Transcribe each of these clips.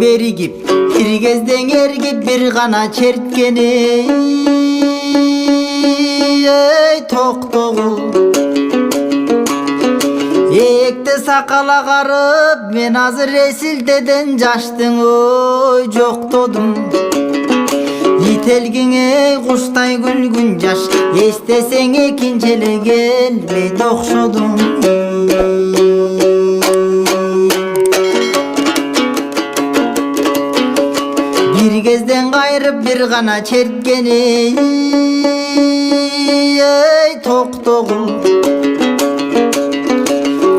Berigip bir kezdен ергip bir gana çertkeni ey toktogul ekte sakala qarıp men azır esilteden jaштың oy жоқтодum ителгиңе куштай күлгүн жаш эстесең экинчеле келбейт окшодум bir kezdен кайрып bir гана черткени ey токтогул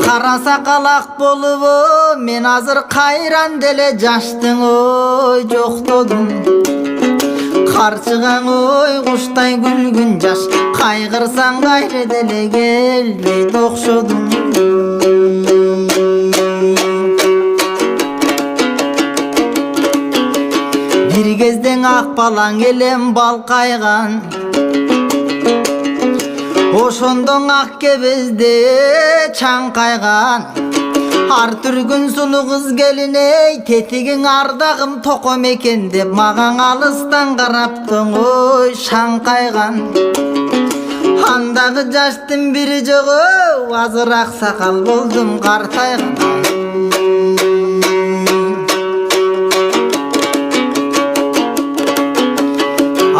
кара сакалак болуп мен азыр кайран деле жаштың ой жоктодум карчыгаң ой куштай күлгүн жаш кайгырсаң кайры деле келбейт окшодум bir кезден ак балаң элем балкайган ошондон ак кебезде чаңкайган ар түргүн сулуу кыз келин ей тетигиң ардагым током экен деп мага алыстан караптың ой шаңкайган андагы жаштын бири жогу азыр ак сакал болдум картайган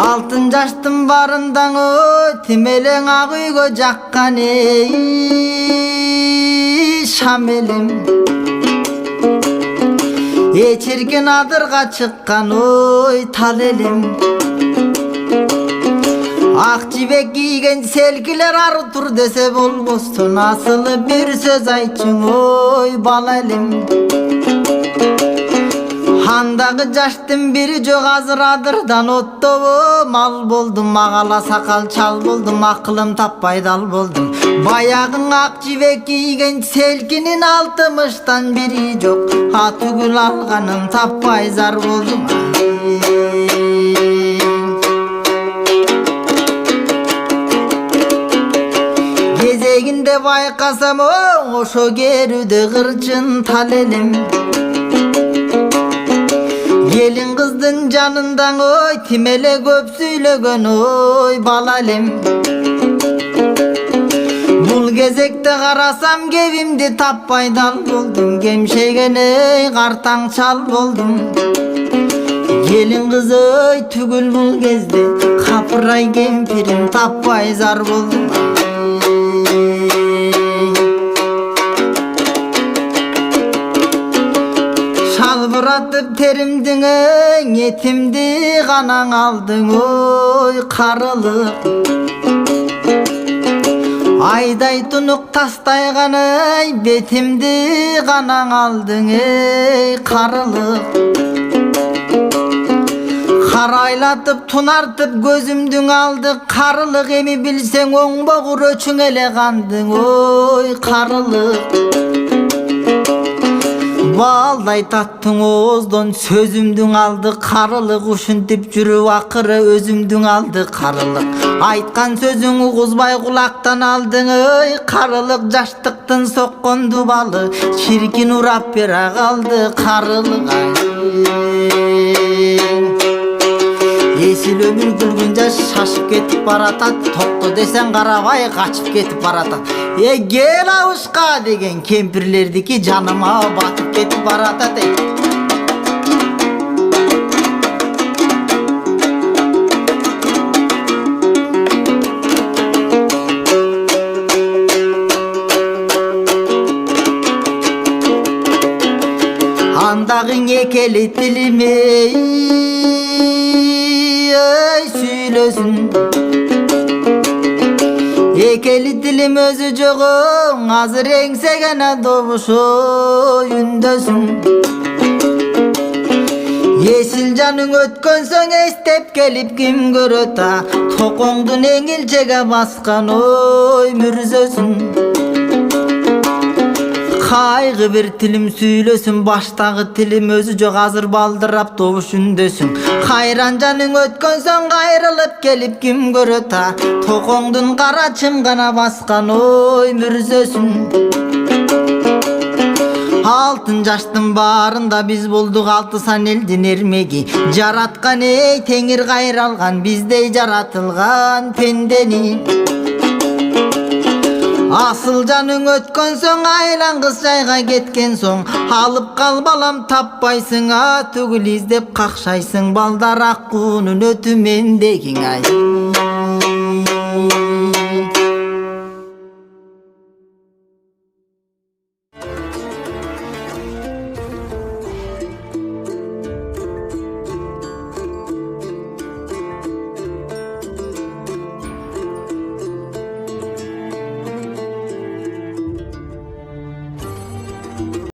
алтын жаштын барындаң ой тимелең ак үйгө жаккан ей шам элем эчирген адырга чыккан ой тал элем ак жибек кийген селкилер ары тур десе болбостон асылы бир сөз айтчың ой бала элем андагы жаштын бири жок азыр адырдан оттобо мал болдум магала сакал чал болдум акылым таппай дал болдум баягың ак жибек кийген селкинин алтымыштан бири жок атүгүл алганым таппай зар болдум кезегинде байкасам ошо керүдө кырчын тал элем келин кыздын жанындаң ой тимеле көп сүйлөгөн ой бала элем бул кезекте карасам кебимди таппай дал болдум кемшеген эй картаң чал болдум келин кыз ой түгүл бул кезде капырай кемпирим таппай зар болдум Шалбыратып теримдиң этимди канаң алдың ой карылык айдай тунук тастайган ай бетимди канаң алдың эй карылык карайлатып тунартып көзүмдүң алды карылык эми билсең оңбогур өчүң эле кандың ой карылык Балдай таттың оздон сөзүмдүң алды карылык, ушинтип жүрүп акыры өзүмдүң алды карылык. Айткан сөзүң угузбай кулактан алдың, ой карылык, жаштыктын соккон дубалы, чиркин урап бера калды карылык. Есіл өмір күлгін жаш шашып кетіп баратат, токто десең карабай качып кетіп баратат. Гел ауышқа деген кемпірлердікі жаныма батып кетіп баратат. Андағың екелі тіліме сүйлөсүн, экели тилим өзү жогоң, азыр эңсеген добушой үндөсүн. Есил жаның өткөн соң эстеп келип ким көрөт, токоңдун эңилчеге баскан ой мүрзөсүн. Кайгы бир тилим сүйлөсүн, баштагы тилим өзү жок, азыр балдырап добуш үндөсүн. Кайран жаның өткөн соң кайрылып келип ким көрөт, токоңдун кара чымгана баскан ой мүрзөсүн. Алтын жаштын баарында биз болдук алты сан элдин эрмеги, жараткан эй теңир кайралган биздей жаратылган пендени. Асыл жаның өткөн соң айлангыз жайга кеткен соң, алып кал балам таппайсың, түгүл издеп какшайсың, балдар аккуунун өтүмендегиң ай.